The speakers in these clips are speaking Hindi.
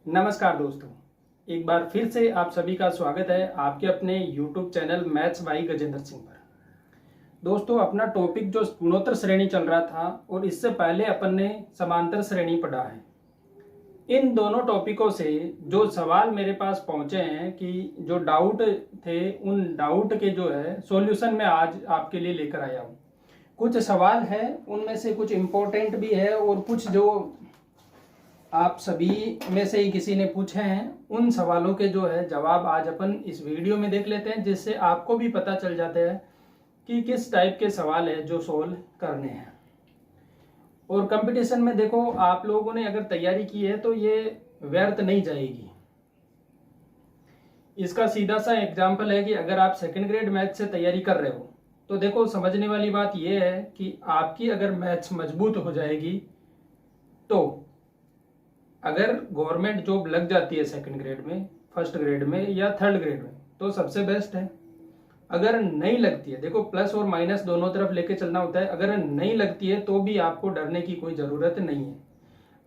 नमस्कार दोस्तों, एक बार फिर से आप सभी का स्वागत है आपके अपने YouTube channel maths by Gajendra Singh पर। दोस्तों, अपना टॉपिक जो गुणोत्तर श्रेणी चल रहा था और इससे पहले अपन ने समांतर श्रेणी पढ़ा है। इन दोनों टॉपिकों से जो सवाल मेरे पास पहुंचे हैं कि जो डाउट थे, उन डाउट के जो है सॉल्यूशन मैं आज आपके लिए लेकर आया हूँ। कुछ सवाल है, उनमें से कुछ इम्पोर्टेंट भी है और कुछ जो आप सभी में से ही किसी ने पूछे हैं, उन सवालों के जो है जवाब आज अपन इस वीडियो में देख लेते हैं, जिससे आपको भी पता चल जाता है कि किस टाइप के सवाल है जो सोल्व करने हैं। और कंपटीशन में देखो, आप लोगों ने अगर तैयारी की है तो ये व्यर्थ नहीं जाएगी। इसका सीधा सा एग्जाम्पल है कि अगर आप सेकंड ग्रेड मैथ से तैयारी कर रहे हो तो देखो, समझने वाली बात यह है कि आपकी अगर मैथ्स मजबूत हो जाएगी तो अगर गवर्नमेंट जॉब लग जाती है सेकंड ग्रेड में, फर्स्ट ग्रेड में या थर्ड ग्रेड में, तो सबसे बेस्ट है। अगर नहीं लगती है, देखो प्लस और माइनस दोनों तरफ लेके चलना होता है, अगर नहीं लगती है तो भी आपको डरने की कोई ज़रूरत नहीं है।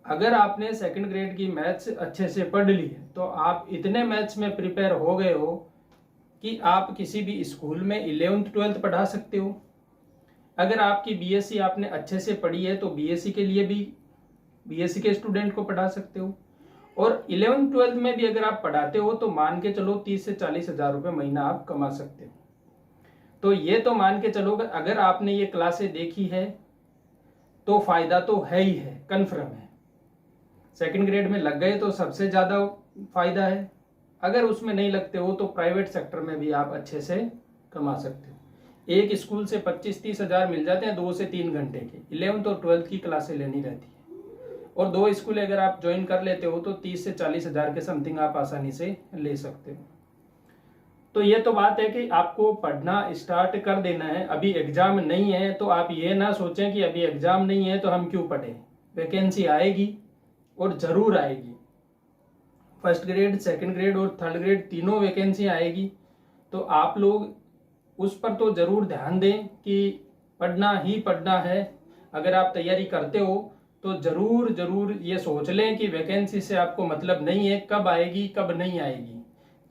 अगर आपने सेकंड ग्रेड की मैथ्स अच्छे से पढ़ ली है तो आप इतने मैथ्स में प्रिपेयर हो गए हो कि आप किसी भी स्कूल में 11th 12th पढ़ा सकते हो। अगर आपकी बीएससी आपने अच्छे से पढ़ी है तो बीएससी के लिए भी बीएससी के स्टूडेंट को पढ़ा सकते हो। और 11th 12th में भी अगर आप पढ़ाते हो तो मान के चलो 30 से 40 हजार रुपये महीना आप कमा सकते हो। तो ये तो मान के चलो, अगर आपने ये क्लासें देखी है तो फायदा तो है ही है, कन्फर्म है। सेकंड ग्रेड में लग गए तो सबसे ज्यादा फायदा है। अगर उसमें नहीं लगते हो तो प्राइवेट सेक्टर में भी आप अच्छे से कमा सकते हो। एक स्कूल से 25-30 हजार मिल जाते हैं 2 से 3 घंटे के। 11th और 12th की क्लासें लेनी रहती है और 2 स्कूल अगर आप ज्वाइन कर लेते हो तो 30 से 40 हजार के समथिंग आप आसानी से ले सकते हो। तो ये तो बात है कि आपको पढ़ना स्टार्ट कर देना है। अभी एग्जाम नहीं है तो आप ये ना सोचें कि अभी एग्जाम नहीं है तो हम क्यों पढ़ें। वैकेंसी आएगी और जरूर आएगी। फर्स्ट ग्रेड, सेकंड ग्रेड और थर्ड ग्रेड तीनों वैकेंसी आएगी। तो आप लोग उस पर तो जरूर ध्यान दें कि पढ़ना ही पढ़ना है। अगर आप तैयारी करते हो तो जरूर ये सोच लें कि वैकेंसी से आपको मतलब नहीं है, कब आएगी कब नहीं आएगी,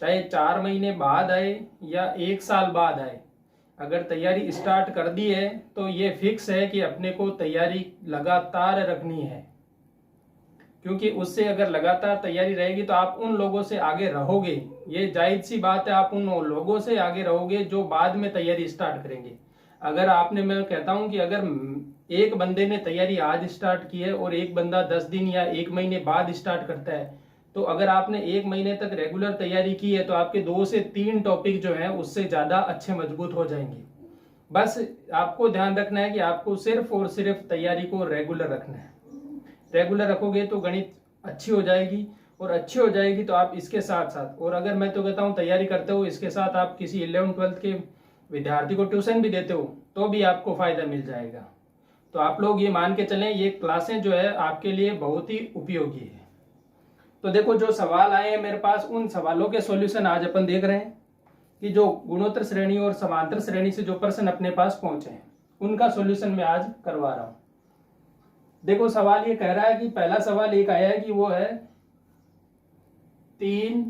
चाहे 4 महीने बाद आए या 1 साल बाद आए। अगर तैयारी स्टार्ट कर दी है तो ये फिक्स है कि अपने को तैयारी लगातार रखनी है, क्योंकि उससे अगर लगातार तैयारी रहेगी तो आप उन लोगों से आगे रहोगे। ये जायज सी बात है, आप उन लोगों से आगे रहोगे जो बाद में तैयारी स्टार्ट करेंगे। अगर आपने, मैं कहता हूं कि अगर एक बंदे ने तैयारी आज स्टार्ट की है और एक बंदा 10 दिन या 1 महीने बाद स्टार्ट करता है, तो अगर आपने 1 महीने तक रेगुलर तैयारी की है तो आपके 2 से 3 टॉपिक जो है उससे ज्यादा अच्छे मजबूत हो जाएंगे। बस आपको ध्यान रखना है कि आपको सिर्फ और सिर्फ तैयारी को रेगुलर रखना है। रेगुलर रखोगे तो गणित अच्छी हो जाएगी, और अच्छी हो जाएगी तो आप इसके साथ साथ, और अगर मैं तो कहता हूँ तैयारी करते हो इसके साथ आप किसी 11th 12th के विद्यार्थी को ट्यूशन भी देते हो तो भी आपको फायदा मिल जाएगा। तो आप लोग ये मान के चलें, ये क्लासें जो है आपके लिए बहुत ही उपयोगी है। तो देखो, जो सवाल आए हैं मेरे पास, उन सवालों के सॉल्यूशन आज अपन देख रहे हैं कि जो गुणोत्तर श्रेणी और समांतर श्रेणी से जो प्रश्न अपने पास पहुंचे हैं उनका सॉल्यूशन मैं आज करवा रहा हूं। देखो, सवाल ये कह रहा है कि पहला सवाल एक आया है कि वो है 3,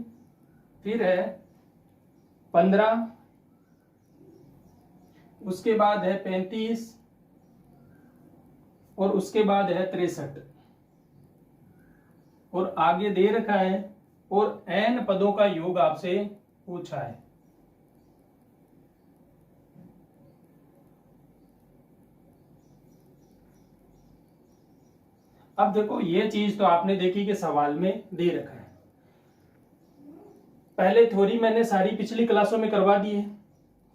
फिर है 15, उसके बाद है 35 और उसके बाद है 63, और आगे दे रखा है और n पदों का योग आपसे पूछा है। अब देखो, ये चीज तो आपने देखी कि सवाल में दे रखा है। पहले थ्योरी मैंने सारी पिछली क्लासों में करवा दी है,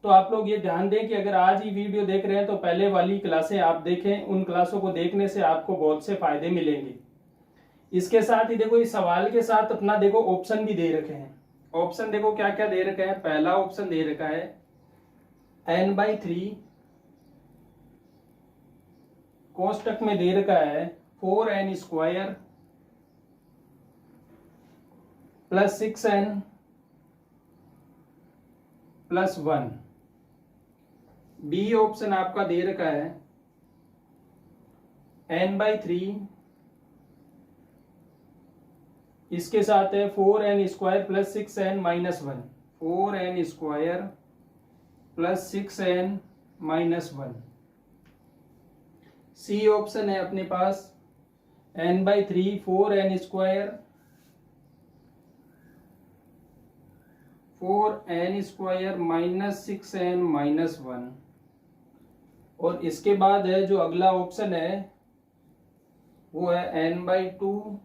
तो आप लोग ये ध्यान दें कि अगर आज ही वीडियो देख रहे हैं तो पहले वाली क्लासें आप देखें। उन क्लासों को देखने से आपको बहुत से फायदे मिलेंगे। इसके साथ ही देखो, इस सवाल के साथ अपना देखो ऑप्शन भी दे रखे हैं। ऑप्शन देखो क्या क्या दे रखा है। पहला ऑप्शन दे रखा है n/3, कोष्टक में दे रखा है 4n² + 6n + 1। बी ऑप्शन आपका दे रखा है n/3 इसके साथ है 4n² plus 6n minus 1, 4n² plus 6n minus 1। C option है अपने पास n/3 4n² minus 6n minus 1। और इसके बाद है जो अगला ऑप्शन है वो है n/2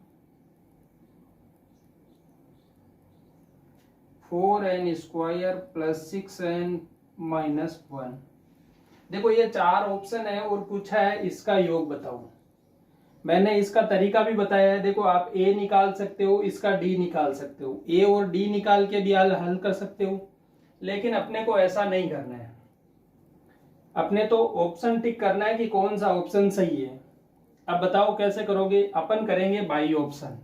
4n² plus 6n minus 1। देखो ये 4 ऑप्शन है और पूछा है इसका योग बताओ। मैंने इसका तरीका भी बताया है। देखो आप a निकाल सकते हो, इसका d निकाल सकते हो, a और d निकाल के भी हल कर सकते हो, लेकिन अपने को ऐसा नहीं करना है। अपने तो ऑप्शन टिक करना है कि कौन सा ऑप्शन सही है। अब बताओ कैसे करोगे? अपन करेंगे बाई ऑप्शन।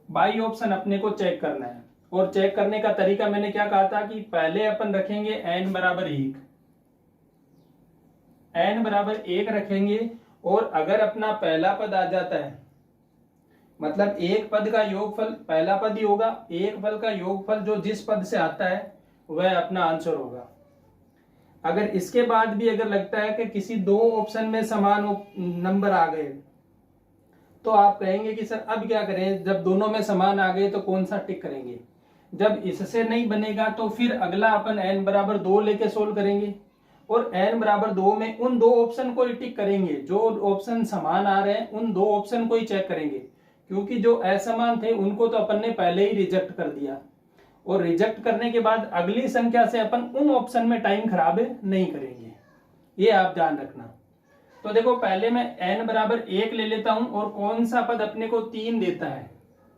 बाई ऑप्शन अपने को चेक करना है, और चेक करने का तरीका मैंने क्या कहा था कि पहले अपन रखेंगे n बराबर 1, n बराबर 1 रखेंगे, और अगर अपना पहला पद आ जाता है, मतलब एक पद का योगफल पहला पद ही होगा, एक पद का योगफल जो जिस पद से आता है वह अपना आंसर होगा। अगर इसके बाद भी अगर लगता है कि किसी दो ऑप्शन में समान नंबर आ गए, तो आप कहेंगे कि सर अब क्या करें, जब दोनों में समान आ गए तो कौन सा टिक करेंगे। जब इससे नहीं बनेगा तो फिर अगला अपन n बराबर 2 लेके सोल्व करेंगे, और n बराबर 2 में उन दो ऑप्शन को ही टिक करेंगे जो ऑप्शन समान आ रहे हैं, उन दो ऑप्शन को ही चेक करेंगे, क्योंकि जो असमान थे उनको तो अपन ने पहले ही रिजेक्ट कर दिया, और रिजेक्ट करने के बाद अगली संख्या से अपन उन ऑप्शन में टाइम खराब नहीं करेंगे। ये आप ध्यान रखना। तो देखो पहले मैं n बराबर 1 ले लेता हूं, और कौन सा पद अपने को 3 देता है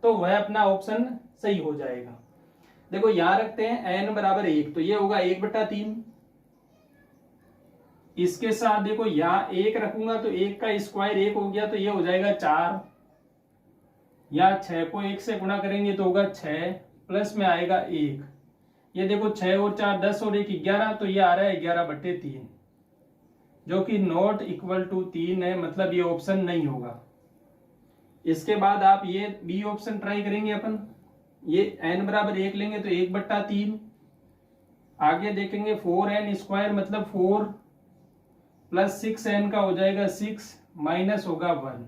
तो वह अपना ऑप्शन सही हो जाएगा। देखो यहां रखते हैं n बराबर 1, तो ये होगा 1/3। इसके साथ देखो यहां 1 रखूंगा तो 1 का स्क्वायर 1 हो गया, तो ये हो जाएगा 4। या 6 को 1 से गुणा करेंगे तो होगा 6, प्लस में आएगा 1। ये देखो 6 और 4 10 और 1 11, तो ये आ रहा है 11/3, जो कि नॉट इक्वल टू 3 है, मतलब ये ऑप्शन नहीं होगा। इसके बाद आप ये बी ऑप्शन ट्राई करेंगे अपन। ये n बराबर 1 लेंगे तो 1/3, आगे देखेंगे 4n² मतलब 4 प्लस 6n का हो जाएगा 6 माइनस होगा 1।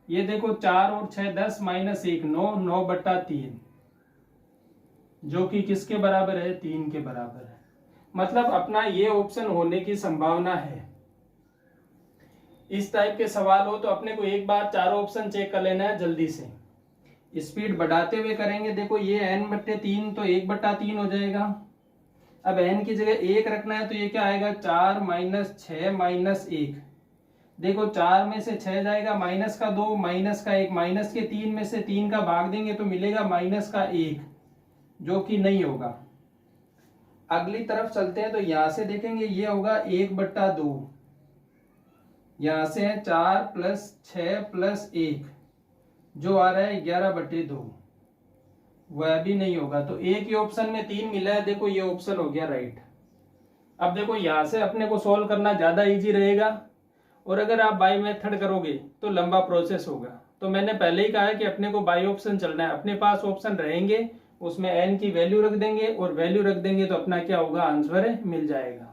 ये देखो 4 और 6 10 माइनस 1 9, 9/3, जो कि किसके बराबर है? 3 के बराबर है। मतलब अपना ये ऑप्शन होने की संभावना है। इस टाइप के सवाल हो तो अपने को एक बार चारों ऑप्शन चेक कर लेना है जल्दी से। स्पीड बढ़ाते हुए करेंगे। देखो ये n/3 तो 1/3 हो जाएगा। अब n की जगह 1 रखना है तो ये क्या आएगा? 4 माइनस 6 माइनस 1। देखो 4 में से 6 जाएगा, माइनस का 2 माइनस का 1, माइनस के 3 में से 3 का भाग देंगे तो मिलेगा माइनस का 1, जो कि नहीं होगा। अगली तरफ चलते हैं तो यहां से देखेंगे ये होगा 1/2। यहां से है 4 प्लस 6 प्लस 1, जो आ रहा है 11/2, वह भी नहीं होगा। तो एक ही ऑप्शन में 3 मिला है। देखो ये ऑप्शन हो गया राइट। अब देखो यहां से अपने को सॉल्व करना ज्यादा इजी रहेगा, और अगर आप बाई मेथड करोगे तो लंबा प्रोसेस होगा। तो मैंने पहले ही कहा है कि अपने को बाई ऑप्शन चलना है। अपने पास ऑप्शन रहेंगे, उसमें n की वैल्यू रख देंगे, और वैल्यू रख देंगे तो अपना क्या होगा? आंसर मिल जाएगा।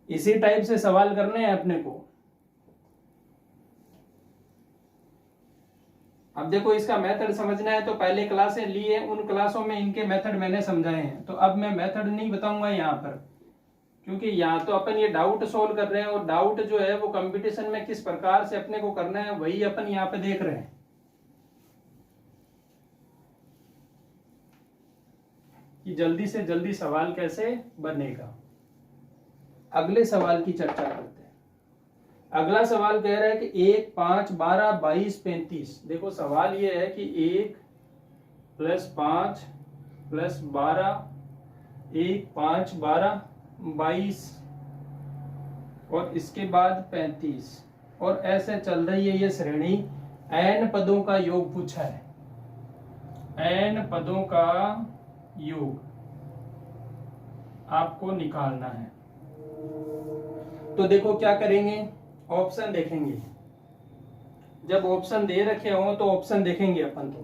इसी टाइप से सवाल करने हैं अपने को। अब देखो इसका मेथड समझना है तो पहले क्लासें ली है, उन क्लासों में इनके मेथड मैंने समझाए हैं। तो अब मैं मेथड नहीं बताऊंगा यहाँ पर, क्योंकि यहाँ तो अपन ये डाउट सोल्व कर रहे हैं, और डाउट जो है वो कंपटीशन में किस प्रकार से अपने को करना है वही अपन यहाँ पे देख रहे हैं कि जल्दी से जल्दी सवाल कैसे बनेगा। अगले सवाल की चर्चा करते हैं। अगला सवाल कह रहा है कि 1 5 12 22 35। देखो सवाल ये है कि 1 + 5 + 12 1 5 12 22 और इसके बाद 35, और ऐसे चल रही है ये श्रेणी। n पदों का योग पूछा है, n पदों का योग आपको निकालना है। तो देखो क्या करेंगे, ऑप्शन देखेंगे। जब ऑप्शन दे रखे हो तो ऑप्शन देखेंगे अपन। तो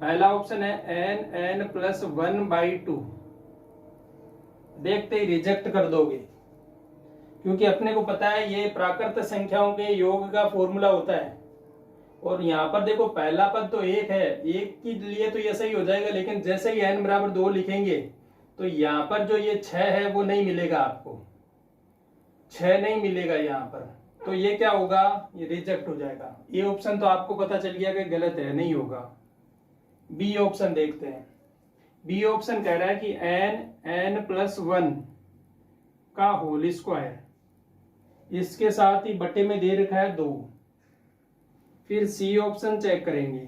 पहला ऑप्शन है n+1/2, देखते ही रिजेक्ट कर दोगे, क्योंकि अपने को पता है ये प्राकृत संख्याओं के योग का फॉर्मूला होता है। और यहाँ पर देखो पहला पद तो एक है, एक के लिए तो ये सही हो जाएगा, लेकिन जैसे ही n=2 लिखेंगे तो यहाँ पर जो ये 6 है वो नहीं मिलेगा, आपको 6 नहीं मिलेगा यहाँ पर। तो ये क्या होगा, ये रिजेक्ट हो जाएगा। ये ऑप्शन तो आपको पता चल गया कि गलत है, नहीं होगा। बी ऑप्शन देखते हैं। बी ऑप्शन कह रहा है कि n+1 का होल स्क्वायर, इसके साथ ही बटे में दे रखा है 2। फिर सी ऑप्शन चेक करेंगे।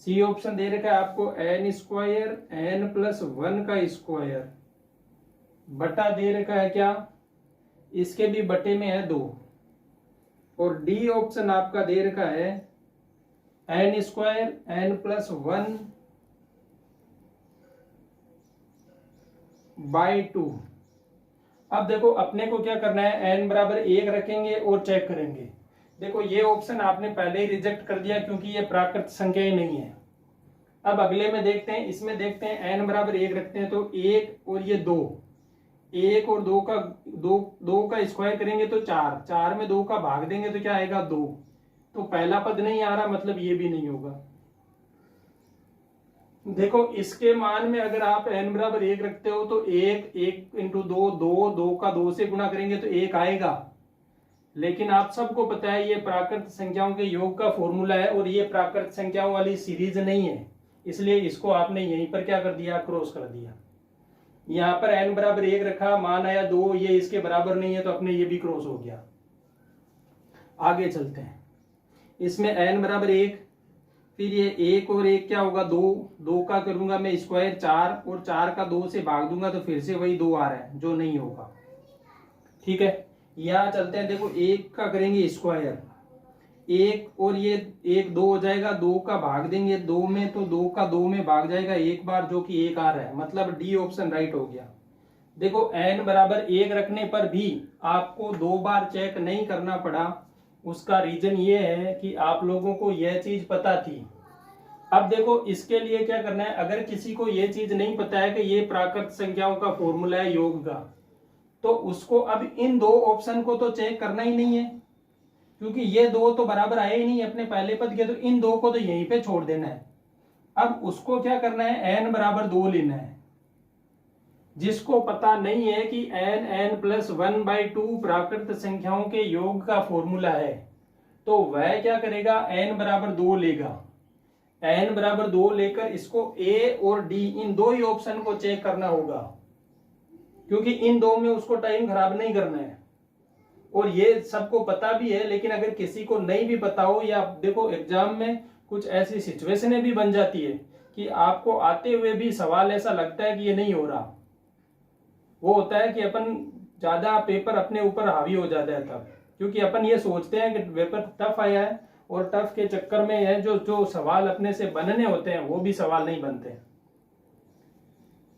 सी ऑप्शन दे रखा है आपको n² n+1 का स्क्वायर, बटा दे रखा है क्या, इसके भी बटे में है 2। और डी ऑप्शन आपका दे रखा है n² n+1/2। अब देखो अपने को क्या करना है, n=1 रखेंगे और चेक करेंगे। देखो ये ऑप्शन आपने पहले ही रिजेक्ट कर दिया, क्योंकि ये प्राकृत संख्या ही नहीं है। अब अगले में देखते हैं, इसमें देखते हैं n=1 रखते हैं तो 1 और ये 2, 1 और 2 का 2 का स्क्वायर करेंगे तो 4, 4 में 2 का भाग देंगे तो क्या आएगा 2। तो पहला पद नहीं आ रहा, मतलब ये भी नहीं होगा। देखो इसके मान में अगर आप n=1 रखते हो तो 1 × 2 2, 2 का 2 से गुणा करेंगे तो 1 आएगा। लेकिन आप सबको पता है ये प्राकृत संख्याओं के योग का फॉर्मूला है, और ये प्राकृत संख्याओं वाली सीरीज नहीं है, इसलिए इसको आपने यहीं पर क्या कर दिया, क्रॉस कर दिया। यहाँ पर n=1 रखा, मान आया 2, ये इसके बराबर नहीं है, तो अपने ये भी क्रॉस हो गया। आगे चलते हैं। इसमें n=1, फिर ये 1 और 1 क्या होगा 2, 2 का करूंगा मैं स्क्वायर 4, और 4 का 2 से भाग दूंगा तो फिर से वही 2 आ रहा है, जो नहीं होगा। ठीक है, यहाँ चलते हैं। देखो 1 का करेंगे स्क्वायर, 1 और ये 1 2 हो जाएगा, 2 का भाग देंगे 2 में तो 2 का 2 में भाग जाएगा एक बार, जो कि 1 आ रहा है, मतलब डी ऑप्शन राइट हो गया। देखो n=1 रखने पर भी आपको 2 बार चेक नहीं करना पड़ा। उसका रीजन ये है कि आप लोगों को यह चीज पता थी। अब देखो इसके लिए क्या करना है, अगर किसी को यह चीज नहीं पता है कि ये प्राकृत संख्याओं का फॉर्मूला है योग का, तो उसको अब इन 2 ऑप्शन को तो चेक करना ही नहीं है, क्योंकि ये 2 तो बराबर आए ही नहीं अपने पहले पद के, तो इन 2 को तो यहीं पे छोड़ देना है। अब उसको क्या करना है, n=2 लेना है। जिसको पता नहीं है कि n+1/2 प्राकृत संख्याओं के योग का फॉर्मूला है, तो वह क्या करेगा, n=2 लेगा। n=2 लेकर इसको a और d इन 2 ही ऑप्शन को चेक करना होगा, क्योंकि इन 2 में उसको टाइम खराब नहीं करना है। और ये सबको पता भी है, लेकिन अगर किसी को नहीं भी पता हो, या देखो एग्जाम में कुछ ऐसी सिचुएशनें भी बन जाती है कि आपको आते हुए भी सवाल ऐसा लगता है कि ये नहीं हो रहा। वो होता है कि अपन ज्यादा पेपर अपने ऊपर हावी हो जाता है तब, क्योंकि अपन ये सोचते हैं कि पेपर टफ आया है, और टफ के चक्कर में है जो सवाल अपने से बनने होते हैं वो भी सवाल नहीं बनते।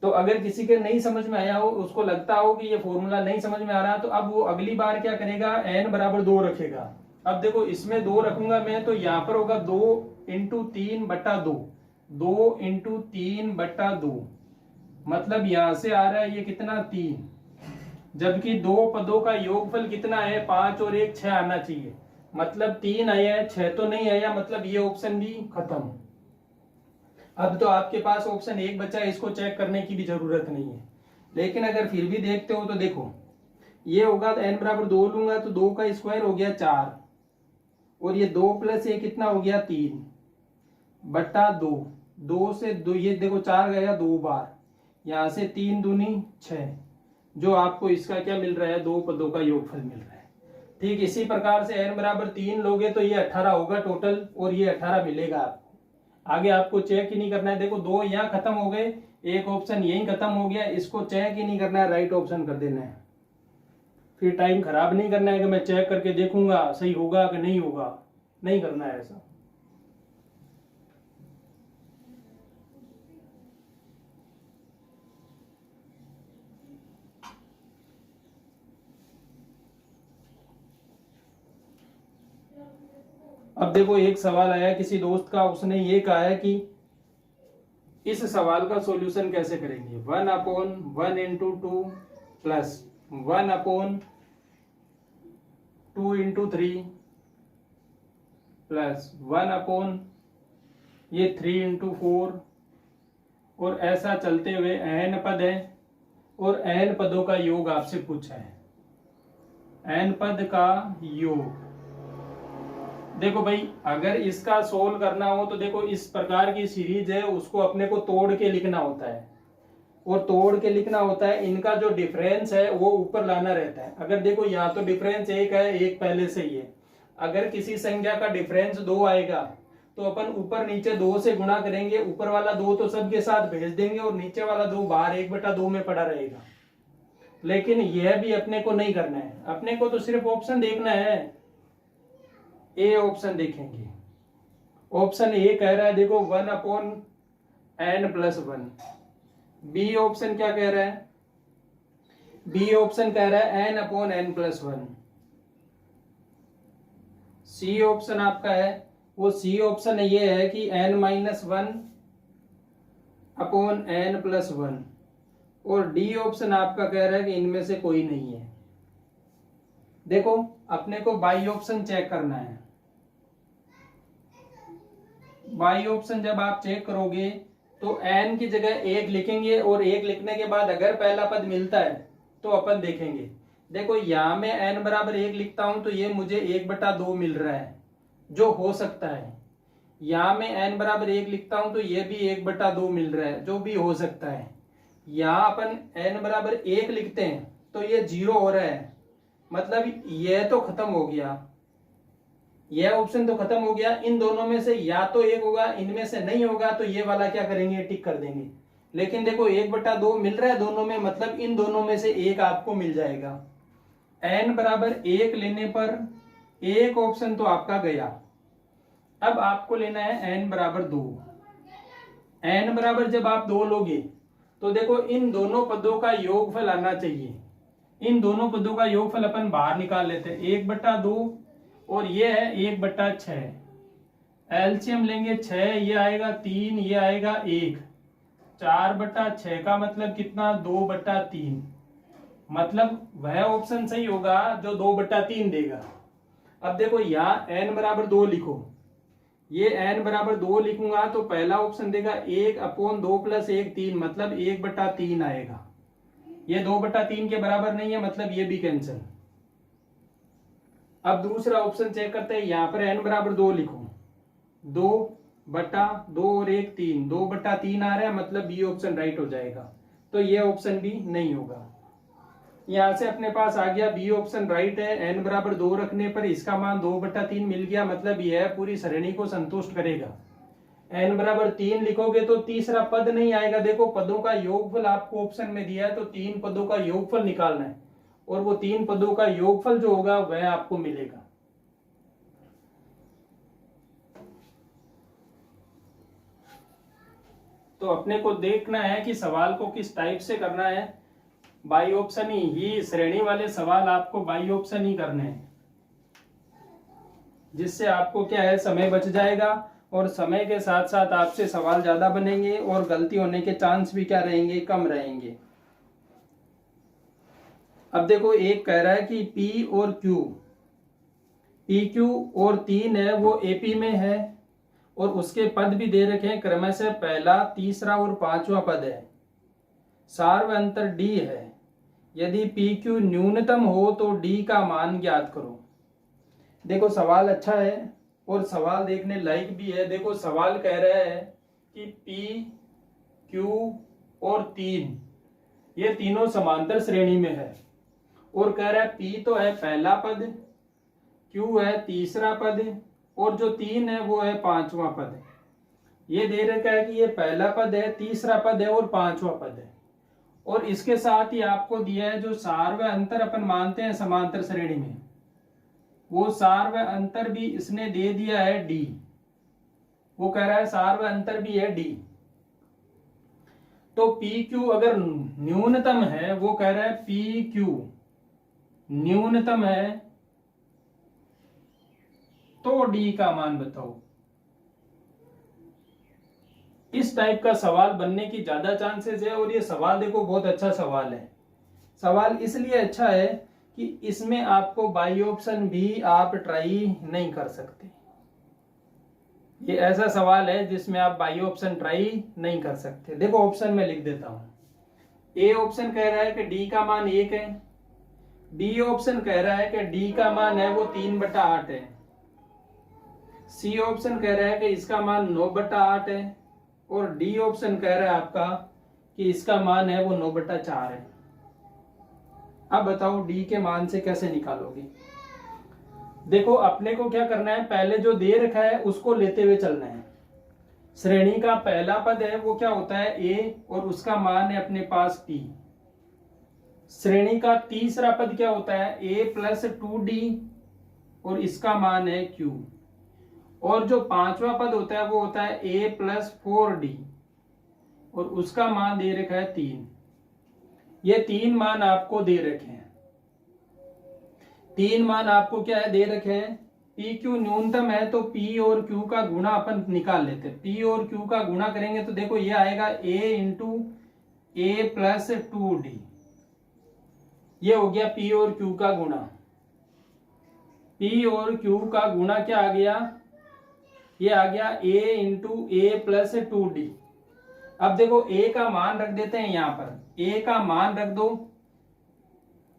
तो अगर किसी के नहीं समझ में आया हो, उसको लगता हो कि ये फॉर्मूला नहीं समझ में आ रहा, तो अब वो अगली बार क्या करेगा, n=2 रखेगा। अब देखो इसमें 2 रखूंगा मैं, तो यहाँ पर होगा 2 × 3/2, 2 × 3/2, मतलब यहां से आ रहा है ये कितना 3, जबकि 2 पदों का योगफल कितना है 5 और 1 6 आना चाहिए, मतलब 3 आया है, 6 तो नहीं आया, मतलब ये ऑप्शन भी खत्म। अब तो आपके पास ऑप्शन 1 बचा है, इसको चेक करने की भी जरूरत नहीं है। लेकिन अगर फिर भी देखते हो तो देखो ये होगा, तो n=2 लूंगा तो 2 का स्क्वायर हो गया 4, और ये 2 + 1 कितना हो गया 3/2, 2 से 2 ये देखो 4 गया 2 बार, यहां से 3 दूनी 6, जो आपको इसका क्या मिल रहा है, 2 पदों का योगफल मिल रहा है। ठीक इसी प्रकार से n=3 लोगे तो ये 18 होगा टोटल, और ये 18 मिलेगा आपको। आगे आपको चेक ही नहीं करना है। देखो 2 यहाँ खत्म हो गए, एक ऑप्शन यही खत्म हो गया, इसको चेक ही नहीं करना है, राइट ऑप्शन कर देना है। फिर टाइम खराब नहीं करना है कि मैं चेक करके देखूंगा सही होगा कि नहीं होगा, नहीं करना है ऐसा। अब देखो एक सवाल आया किसी दोस्त का, उसने ये कहा है कि इस सवाल का सॉल्यूशन कैसे करेंगे। 1/1 × 2 प्लस 1/2 × 3 प्लस 1 ये 3 × 4 और ऐसा चलते हुए n पद है और n पदों का योग आपसे पूछा है। n पद का योग देखो भाई, अगर इसका सोल्व करना हो तो देखो इस प्रकार की सीरीज है, उसको अपने को तोड़ के लिखना होता है और तोड़ के लिखना होता है। इनका जो डिफरेंस है वो ऊपर लाना रहता है। अगर देखो यहाँ तो डिफरेंस एक है, एक पहले से ही है। अगर किसी संख्या का डिफरेंस 2 आएगा तो अपन ऊपर नीचे 2 से गुणा करेंगे, ऊपर वाला 2 तो सबके साथ भेज देंगे और नीचे वाला 2 बाहर 1/2 में पड़ा रहेगा। लेकिन यह भी अपने को नहीं करना है, अपने को तो सिर्फ ऑप्शन देखना है। ए ऑप्शन देखेंगे, ऑप्शन ए कह रहा है देखो 1/n+1। बी ऑप्शन क्या कह रहा है, बी ऑप्शन कह रहा है n/n+1। सी ऑप्शन आपका है, वो सी ऑप्शन ये है कि n-1/n+1 और डी ऑप्शन आपका कह रहा है कि इनमें से कोई नहीं है। देखो अपने को बाई ऑप्शन चेक करना है। बाई ऑप्शन जब आप चेक करोगे तो n की जगह 1 लिखेंगे और 1 लिखने के बाद अगर पहला पद मिलता है तो अपन देखेंगे। देखो यहां में n=1 लिखता हूं तो ये मुझे 1/2 मिल रहा है, जो हो सकता है। यहां में n=1 लिखता हूं तो ये भी 1/2 मिल रहा है, जो भी हो सकता है। यहां अपन n=1 लिखते हैं तो ये 0 हो रहा है, मतलब ये तो खत्म हो गया, यह ऑप्शन तो खत्म हो गया। इन दोनों में से या तो एक होगा, इनमें से नहीं होगा तो ये वाला क्या करेंगे, टिक कर देंगे। लेकिन देखो 1/2 मिल रहा है दोनों में, मतलब इन दोनों में से एक आपको मिल जाएगा। n=1 लेने पर एक ऑप्शन तो आपका गया। अब आपको लेना है n=2। n जब आप 2 लोगे तो देखो इन दोनों पदों का योगफल आना चाहिए। इन दोनों पदों का योगफल अपन बाहर निकाल लेते हैं, 1/2 और ये है 1/6। एलसीएम लेंगे 6, ये आएगा 3, ये आएगा 1। 4/6 का मतलब कितना, 2/3। मतलब वह ऑप्शन सही होगा जो 2/3 देगा। अब देखो यहाँ n=2 लिखो, ये n=2 लिखूंगा तो पहला ऑप्शन देगा 1/2 + 1 3, मतलब 1/3 आएगा। ये 2/3 के बराबर नहीं है, मतलब ये भी कैंसिल। अब दूसरा ऑप्शन चेक करते हैं, यहां पर n=2 लिखो, 2/2 और 1 3, 2/3 आ रहा है, मतलब बी ऑप्शन राइट हो जाएगा। तो ये ऑप्शन भी नहीं होगा। यहां से अपने पास आ गया बी ऑप्शन राइट है। n=2 रखने पर इसका मान 2/3 मिल गया, मतलब यह पूरी श्रेणी को संतुष्ट करेगा। n=3 लिखोगे तो तीसरा पद नहीं आएगा। देखो पदों का योगफल आपको ऑप्शन में दिया है, तो 3 पदों का योगफल निकालना है और वो 3 पदों का योगफल जो होगा वह आपको मिलेगा। तो अपने को देखना है कि सवाल को किस टाइप से करना है। बाई ऑप्शन ही श्रेणी वाले सवाल आपको बाई ऑप्शन ही करने हैं, जिससे आपको क्या है, समय बच जाएगा और समय के साथ साथ आपसे सवाल ज्यादा बनेंगे और गलती होने के चांस भी क्या रहेंगे, कम रहेंगे। अब देखो एक कह रहा है कि P और Q, PQ और 3 है वो AP में है और उसके पद भी दे रखे हैं क्रमशः पहला, तीसरा और 5वां पद है। सार्व अंतर D है। यदि PQ न्यूनतम हो तो D का मान ज्ञात करो। देखो सवाल अच्छा है और सवाल देखने लायक भी है। देखो सवाल कह रहा है कि P, Q और 3 ये तीनों समांतर श्रेणी में है और कह रहा है P तो है पहला पद, Q है तीसरा पद और जो 3 है वो है 5वां पद। ये दे रखा है कि ये पहला पद है, तीसरा पद है और 5वां पद है। और इसके साथ ही आपको दिया है जो सार्व अंतर अपन मानते हैं समांतर श्रेणी में, वो सार्व अंतर भी इसने दे दिया है D। वो कह रहा है सार्व अंतर भी है D। तो PQ अगर न्यूनतम है, वो कह रहा है PQ न्यूनतम है तो डी का मान बताओ। इस टाइप का सवाल बनने की ज्यादा चांसेस है। और ये सवाल देखो बहुत अच्छा सवाल है। सवाल इसलिए अच्छा है कि इसमें आपको बाई ऑप्शन भी आप ट्राई नहीं कर सकते। ये ऐसा सवाल है जिसमें आप बाई ऑप्शन ट्राई नहीं कर सकते। देखो ऑप्शन में लिख देता हूं। ए ऑप्शन कह रहा है कि डी का मान 1 है। बी ऑप्शन कह रहा है कि डी का मान है वो 3/8 है। सी ऑप्शन कह रहा है कि इसका मान 9/8 है। और डी ऑप्शन कह रहा है आपका कि इसका मान है वो 9/4 है। अब बताओ डी के मान से कैसे निकालोगे। देखो अपने को क्या करना है, पहले जो दे रखा है उसको लेते हुए चलना है। श्रेणी का पहला पद है वो क्या होता है ए, और उसका मान है अपने पास पी। श्रेणी का तीसरा पद क्या होता है a + 2d, और इसका मान है q। और जो पांचवा पद होता है वो होता है a + 4d, और उसका मान दे रखा है 3। ये 3 मान आपको दे रखे हैं। 3 मान आपको क्या है दे रखे हैं। पी क्यू न्यूनतम है तो पी और क्यू का गुणा अपन निकाल लेते हैं। पी और क्यू का गुणा करेंगे तो देखो ये आएगा a × a + 2d। ये हो गया पी और क्यू का गुणा। पी और क्यू का गुणा क्या आ गया, ये आ गया a × a + 2d। अब देखो a का मान रख देते हैं यहां पर। a का मान रख दो।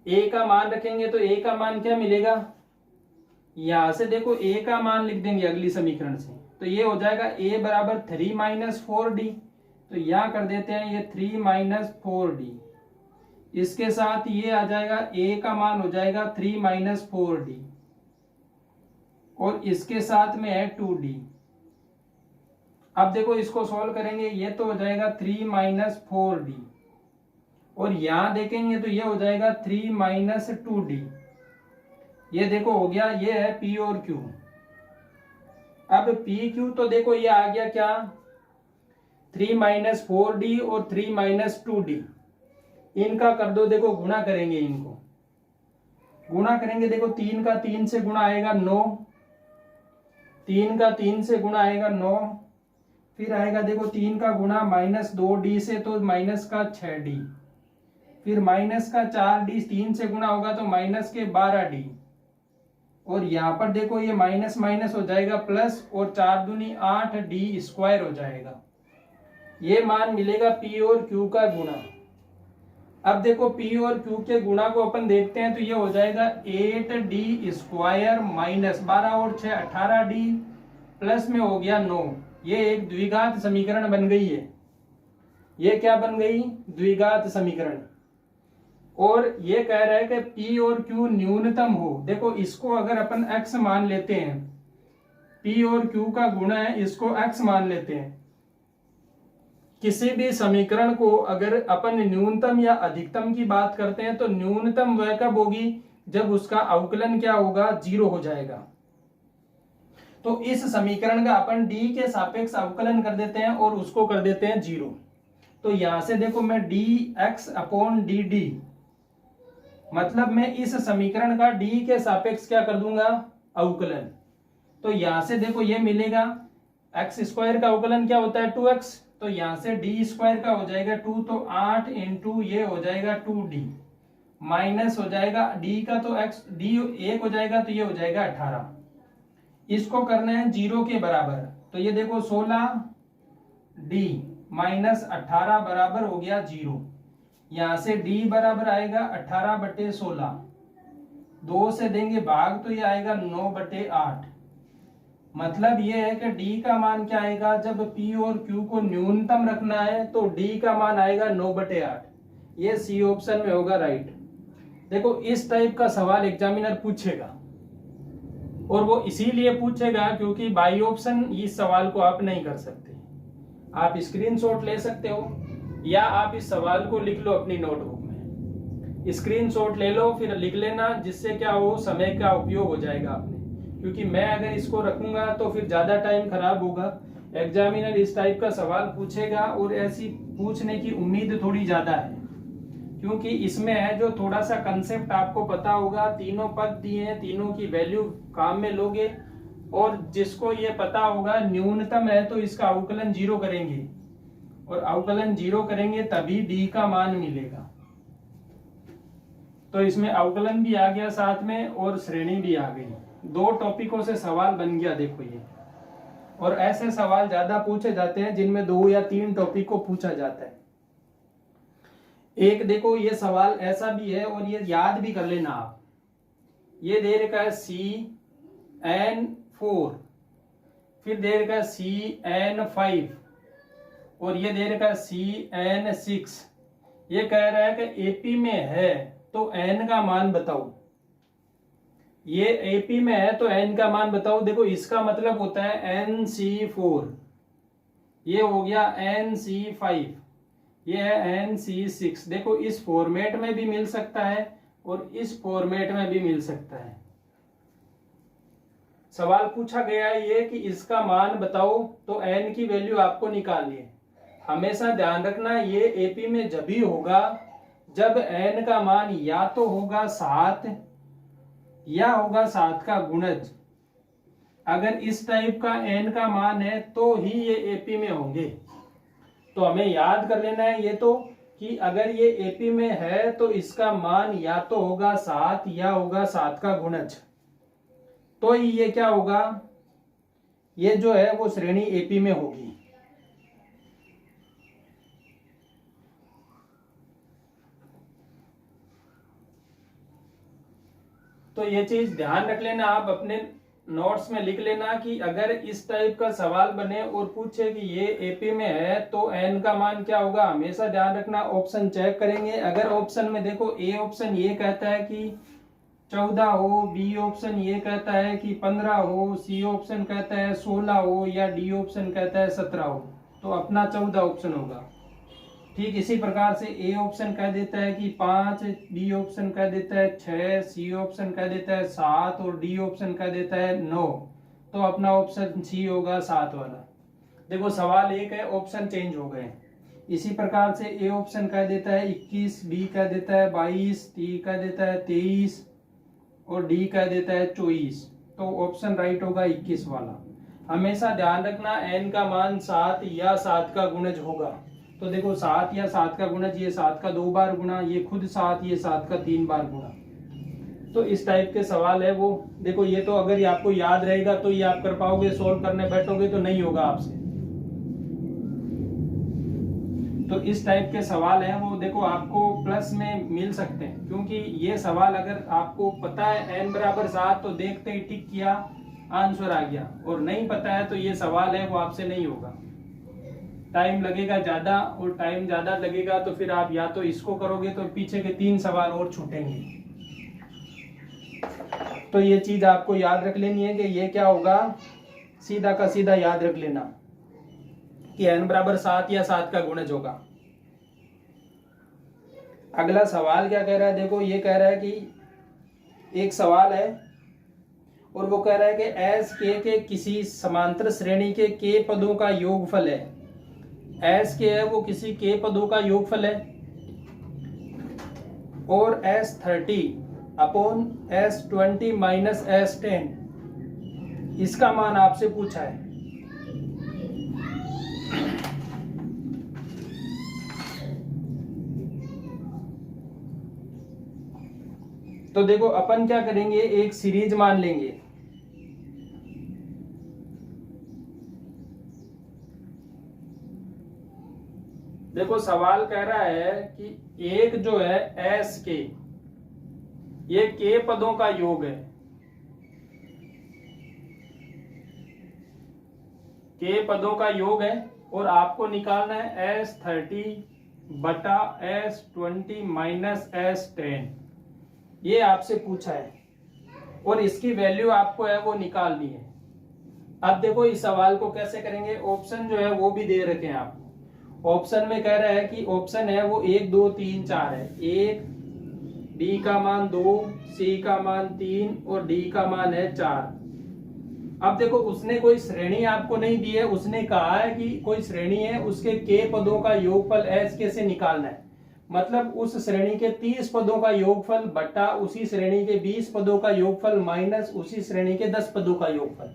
a का मान रखेंगे तो a का मान क्या मिलेगा, यहां से देखो a का मान लिख देंगे अगली समीकरण से, तो ये हो जाएगा a = 3 - 4d। तो यहां कर देते हैं ये 3 - 4d। इसके साथ ये आ जाएगा a का मान हो जाएगा 3 - 4d, और इसके साथ में है 2d। अब देखो इसको सॉल्व करेंगे, ये तो हो जाएगा 3 - 4d, और यहां देखेंगे तो ये हो जाएगा 3 - 2d। ये देखो हो गया, ये है p और q। अब p q तो देखो ये आ गया क्या 3 - 4d और 3 - 2d। इनका कर दो, देखो गुणा करेंगे, इनको गुणा करेंगे। देखो 3 का 3 से गुणा आएगा 9, 3 का 3 से गुणा आएगा 9, फिर आएगा देखो 3 का गुणा -2d से तो -6d, फिर -4d 3 से गुणा होगा तो -12d, और यहाँ पर देखो ये माइनस माइनस हो जाएगा प्लस, और 4 दूनी 8d² हो जाएगा। ये मान मिलेगा p और q का गुणा। अब देखो p और q के गुणा को अपन देखते हैं तो ये हो जाएगा 8d² -12 और 6 18d, प्लस में हो गया 9। ये एक द्विघात समीकरण बन गई है। ये क्या बन गई, द्विघात समीकरण। और ये कह रहा है कि p और q न्यूनतम हो। देखो इसको अगर अपन x मान लेते हैं, p और q का गुणा है, इसको x मान लेते हैं। किसी भी समीकरण को अगर अपन न्यूनतम या अधिकतम की बात करते हैं तो न्यूनतम वह कब होगी, जब उसका अवकलन क्या होगा, 0 हो जाएगा। तो इस समीकरण का अपन d के सापेक्ष अवकलन कर देते हैं और उसको कर देते हैं 0। तो यहां से देखो मैं dx/dt, मतलब मैं इस समीकरण का d के सापेक्ष क्या कर दूंगा, अवकलन। तो यहां से देखो ये मिलेगा, x² का अवकलन क्या होता है 2x, तो यहां से d² का हो जाएगा 2, तो 8 × ये हो जाएगा 2d, माइनस हो जाएगा d का, तो x d 1 हो जाएगा तो ये हो जाएगा 18। इसको करना है 0 के बराबर, तो ये देखो 16d - 18 बराबर हो गया 0। यहां से d बराबर आएगा 18/16, 2 से देंगे भाग तो ये आएगा 9/8। मतलब ये है कि d का मान क्या आएगा, जब p और q को न्यूनतम रखना है तो d का मान आएगा 9/8। ये सी ऑप्शन में होगा राइट। देखो इस टाइप का सवाल एग्जामिनर पूछेगा, और वो इसीलिए पूछेगा क्योंकि बाई ऑप्शन इस सवाल को आप नहीं कर सकते। आप स्क्रीनशॉट ले सकते हो या आप इस सवाल को लिख लो अपनी नोटबुक में। स्क्रीनशॉट ले लो फिर लिख लेना, जिससे क्या हो, समय का उपयोग हो जाएगा आपने। क्योंकि मैं अगर इसको रखूंगा तो फिर ज्यादा टाइम खराब होगा। एग्जामिनर इस टाइप का सवाल पूछेगा और ऐसी पूछने की उम्मीद थोड़ी ज्यादा है, क्योंकि इसमें है जो थोड़ा सा कंसेप्ट आपको पता होगा। तीनों पद दिए हैं, तीनों की वैल्यू काम में लोगे और जिसको ये पता होगा न्यूनतम है तो इसका अवकलन 0 करेंगे, और अवकलन 0 करेंगे तभी डी का मान मिलेगा। तो इसमें अवकलन भी आ गया साथ में और श्रेणी भी आ गई, 2 टॉपिकों से सवाल बन गया देखो ये। और ऐसे सवाल ज्यादा पूछे जाते हैं जिनमें 2 या 3 टॉपिक को पूछा जाता है। एक देखो ये सवाल ऐसा भी है, और ये याद भी कर लेना आप, ये दे रखा है CN4, फिर दे रखा है CN5, और ये दे रखा है CN6। ये कह रहा है कि एपी में है तो n का मान बताओ। ये एपी में है तो n का मान बताओ। देखो इसका मतलब होता है NC4, ये हो गया NC5, ये है NC6। देखो इस फॉर्मेट में भी मिल सकता है और इस फॉर्मेट में भी मिल सकता है। सवाल पूछा गया है ये कि इसका मान बताओ, तो n की वैल्यू आपको निकालनी है। हमेशा ध्यान रखना ये एपी में जब भी होगा जब n का मान या तो होगा 7 या होगा 7 का गुणज। अगर इस टाइप का n का मान है तो ही ये एपी में होंगे। तो हमें याद कर लेना है ये तो कि अगर ये एपी में है तो इसका मान या तो होगा 7 या होगा 7 का गुणज, तो ये क्या होगा, ये जो है वो श्रेणी एपी में होगी। तो ये चीज ध्यान रख लेना, आप अपने नोट्स में लिख लेना कि अगर इस टाइप का सवाल बने और पूछे कि ये एपी में है तो n का मान क्या होगा। हमेशा ध्यान रखना, ऑप्शन चेक करेंगे। अगर ऑप्शन में देखो ए ऑप्शन ये कहता है कि 14 हो, बी ऑप्शन ये कहता है कि 15 हो, सी ऑप्शन कहता है 16 हो, या डी ऑप्शन कहता है 17 हो, तो अपना 14 ऑप्शन होगा। ठीक इसी प्रकार से ए ऑप्शन कह देता है कि 5, बी ऑप्शन कह देता है 6, सी ऑप्शन कह देता है 7 और डी ऑप्शन कह देता है 9, तो अपना ऑप्शन सी होगा 7 वाला। देखो सवाल एक है, ऑप्शन चेंज हो गए। इसी प्रकार से ए ऑप्शन कह देता है 21, बी कह देता है 22, टी कह देता है 23 और डी कह देता है 24, तो ऑप्शन राइट होगा 21 वाला। हमेशा ध्यान रखना n का मान 7 या 7 का गुणज होगा। तो देखो 7 या 7 का गुणज, ये 7 का 2 बार गुणा, ये खुद 7, ये 7 का 3 बार गुणा। तो इस टाइप के सवाल है वो। देखो ये तो अगर ये आपको याद रहेगा तो ये आप कर पाओगे, सोल्व करने बैठोगे तो नहीं होगा आपसे। तो इस टाइप के सवाल हैं वो देखो आपको प्लस में मिल सकते हैं, क्योंकि ये सवाल अगर आपको पता है n बराबर 7 तो देखते ही टिक किया आंसर आ गया, और नहीं पता है तो ये सवाल है वो आपसे नहीं होगा। टाइम लगेगा ज्यादा, और टाइम ज्यादा लगेगा तो फिर आप या तो इसको करोगे तो पीछे के 3 सवाल और छूटेंगे। तो ये चीज आपको याद रख लेनी है कि ये क्या होगा, सीधा का सीधा याद रख लेना कि n बराबर 7 या 7 का गुणज होगा। अगला सवाल क्या कह रहा है, देखो ये कह रहा है कि एक सवाल है और वो कह रहा है कि एस के किसी समांतर श्रेणी के k पदों का योगफल है। एस के है वो किसी k पदों का योगफल है, और S30 upon S20 minus S10 इसका मान आपसे पूछा है। तो देखो अपन क्या करेंगे, एक सीरीज मान लेंगे। देखो सवाल कह रहा है कि एक जो है एस के, ये के पदों का योग है। के पदों का योग है और आपको निकालना है S30 बटा S20 माइनस S10, ये आपसे पूछा है और इसकी वैल्यू आपको है वो निकालनी है। अब देखो इस सवाल को कैसे करेंगे, ऑप्शन जो है वो भी दे रखे हैं आपको। ऑप्शन में कह रहा है कि ऑप्शन है वो 1 2 3 4 है। 1, बी का मान 2, सी का मान 3 और डी का मान है 4। अब देखो उसने कोई श्रेणी आपको नहीं दी है, उसने कहा है कि कोई श्रेणी है उसके के पदों का योगफल एस के से निकालना है। मतलब उस श्रेणी के 30 पदों का योगफल बटा उसी श्रेणी के 20 पदों का योगफल माइनस उसी श्रेणी के 10 पदों का योगफल।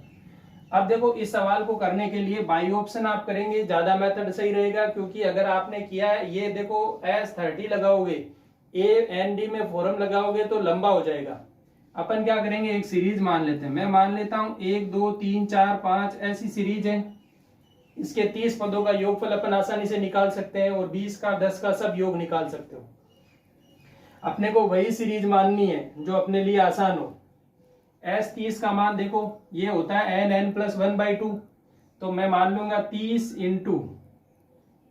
अब देखो इस सवाल को करने के लिए बाई ऑप्शन आप करेंगे, ज्यादा मेथड सही रहेगा, क्योंकि अगर आपने किया है ये देखो S30 लगाओगे, AND में फॉर्म लगाओगे तो लंबा हो जाएगा। अपन क्या करेंगे, एक सीरीज मान लेते हैं। मैं मान लेता हूं 1 2 3 4 5 ऐसी सीरीज है। इसके 30 पदों का योगफल अपन आसानी से निकाल सकते हैं, और 20 का 10 का सब योग निकाल सकते हो। अपने को वही सीरीज माननी है जो अपने लिए आसान हो। S30 का मान देखो ये होता है n+1/2, तो मैं मान लूंगा 30 इंटू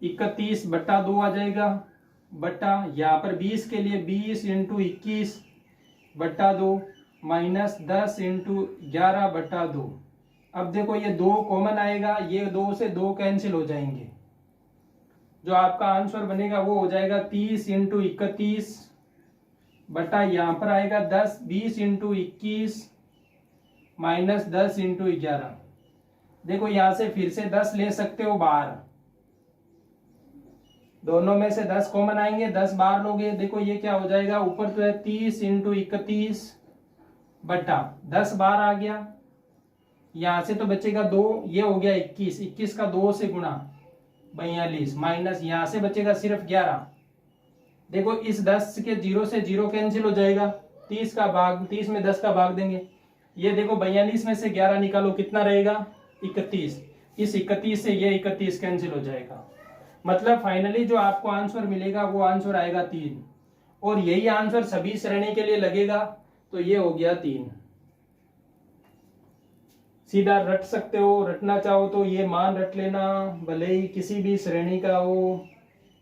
31/2 आ जाएगा, बट्टा यहाँ पर 20 के लिए 20 इंटू 21/2 माइनस 10 इंटू 11/2। अब देखो ये 2 कॉमन आएगा, ये 2 से 2 कैंसिल हो जाएंगे। जो आपका आंसर बनेगा वो हो जाएगा 30 इंटू 31 बटा यहाँ पर आएगा 10, 20 इंटू 21 माइनस 10 इंटू 11। देखो यहां से फिर से 10 ले सकते हो बाहर, दोनों में से 10 कॉमन आएंगे, 10 बाहर लोगे। देखो ये क्या हो जाएगा, ऊपर तो है 30 इंटू 31 बटा 10 बाहर आ गया, यहां से तो बचेगा 2, ये हो गया 21, 21 का 2 से गुणा 42 माइनस यहां से बचेगा सिर्फ 11। देखो इस 10 के 0 से 0 कैंसिल हो जाएगा, 30 का भाग 30 में 10 का भाग देंगे। ये देखो 42 में से 11 निकालो, कितना रहेगा 31। इस 31 से ये 31 कैंसिल हो जाएगा। मतलब फाइनली जो आपको आंसर मिलेगा वो आंसर आएगा 3, और यही आंसर सभी श्रेणी के लिए लगेगा, तो ये हो गया 3। सीधा रट सकते हो, रटना चाहो तो ये मान रट लेना, भले ही किसी भी श्रेणी का हो,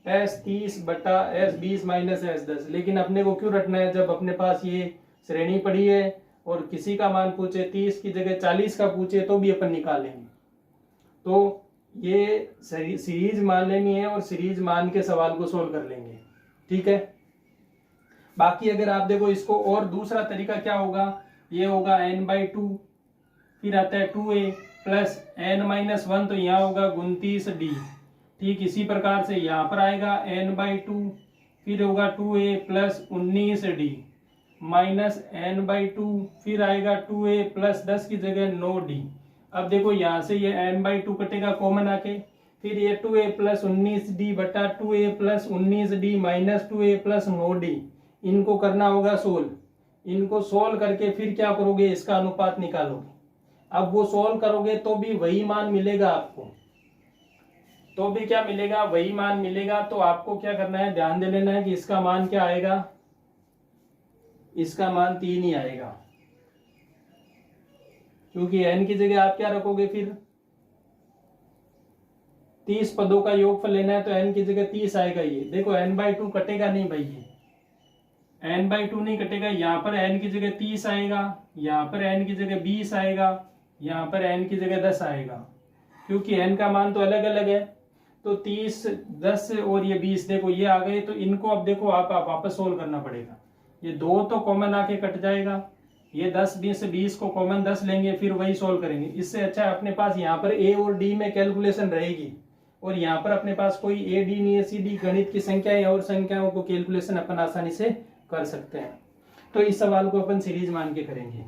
S30 बटा S20 माइनस S10। लेकिन अपने को क्यों रटना है, जब अपने पास ये श्रेणी पड़ी है और किसी का मान पूछे 30 की जगह 40 का पूछे तो भी अपन निकालेंगे। तो ये सीरीज मान लेनी है और सीरीज मान के सवाल को सोल्व कर लेंगे, ठीक है। बाकी अगर आप देखो इसको और दूसरा तरीका क्या होगा, ये होगा n/2, फिर आता है 2a प्लस n-1, तो यहाँ होगा 29d। ठीक इसी प्रकार से यहाँ पर आएगा n/2, फिर होगा 2a plus 19d minus n/2, फिर आएगा 2a प्लस 10 की जगह 9d। अब देखो यहाँ से ये n/2 कटेगा कॉमन आके, फिर ये 2a प्लस 19d बटा 2a plus 19d minus 2a plus 9d। इनको करना होगा सोल्व, इनको सोल्व करके फिर क्या करोगे, इसका अनुपात निकालोगे। अब वो सोल्व करोगे तो भी वही मान मिलेगा आपको, तो भी क्या मिलेगा, वही मान मिलेगा। तो आपको क्या करना है, ध्यान दे लेना है कि इसका मान क्या आएगा, इसका मान 3 ही आएगा, क्योंकि n की जगह आप क्या रखोगे, फिर 30 पदों का योगफल लेना है तो n की जगह 30 आएगा। ये देखो n/2 कटेगा नहीं भाई, ये n/2 नहीं कटेगा, यहाँ पर n की जगह 30 आएगा, यहाँ पर n की जगह 20 आएगा, यहाँ पर n की जगह 10 आएगा, क्योंकि n का मान तो अलग अलग है। तो 30, 10 और ये 20, देखो ये आ गए, तो इनको अब देखो आप वापस सोल्व करना पड़ेगा। ये 2 तो कॉमन आके कट जाएगा, ये 10 20 को कॉमन 10 लेंगे, फिर वही सोल्व करेंगे। इससे अच्छा अपने पास यहाँ पर a और d में कैलकुलेशन रहेगी, और यहाँ पर अपने पास कोई a d नहीं है, सीधी गणित की संख्याएं और संख्याओं को कैलकुलेशन अपन आसानी से कर सकते हैं। तो इस सवाल को अपन सीरीज मान के करेंगे।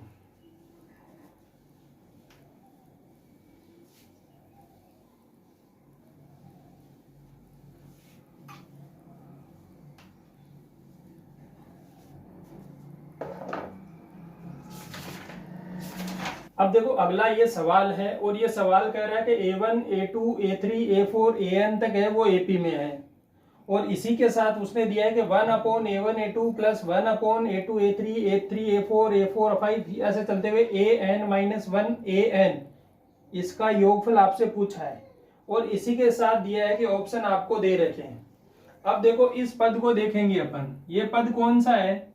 अब देखो अगला ये सवाल है, और ये सवाल कह रहा है कि A1 A2 A3 A4 AN तक है वो AP में है, और इसी के साथ उसने दिया है कि 1/A1 A2 plus 1/A2 A3 A3 A4 A4 5 ऐसे चलते हुए AN-1 AN, इसका योगफल आपसे पूछा है, और इसी के साथ दिया है कि ऑप्शन आपको दे रखे हैं। अब देखो इस पद को देखेंगे अपन, ये पद कौन सा है,